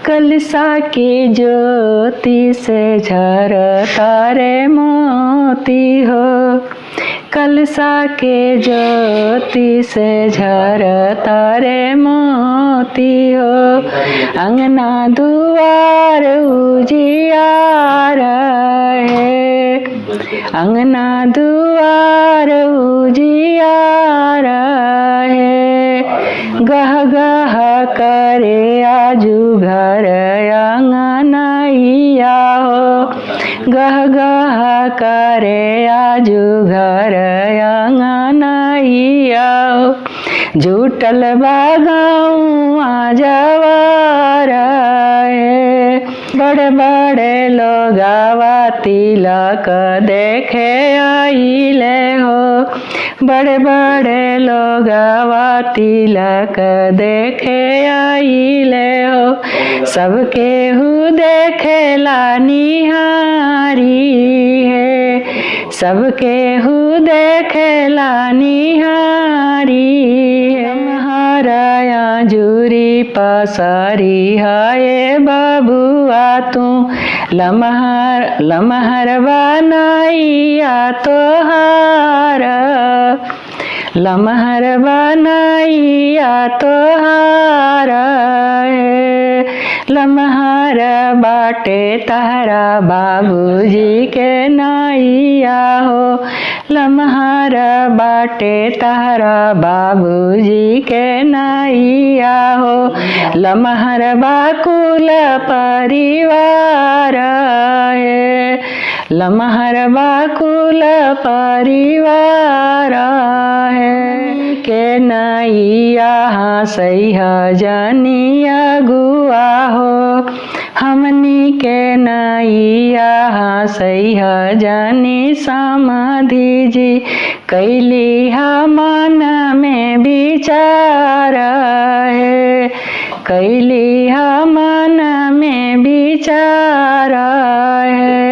कलसा की ज्योति से झरता रे मोती हो, कलसा के ज्योति से झरता रे मोती हो। अंगना दुआर उजियार है, अंगना दुआर उजियार है। गह गह करे आजू घर अंगनैया हो, गह गह करे आजू घर अंगनैया हो। जुटल बा गौआ जवार है, बड़े बड़े लोगवा तिलक देखे आइले हो, बड़े बड़े लोगवा तिलक देखे आइले हो। सबके हु देखेला निहारी है, सबके हु देखेला निहारी है। लमहरया जुरी पसरी है बबुआ तू, लमहर लमहर बनैया तोहार, लमहर बनैया तोहार है। लमहर बाटे तहरा बाबूजी के नैया हो, लमहर बाटे तहरा बाबूजी के नैया हो। लमहर बाकुल परिवार है, लमहर बाकुल परिवार है। के नैया हंसैह जनिया गुआ हो, हमनी के नैया हंसैह जनी समाधि जी। कैली मन में विचार है, कैली मन में विचार है।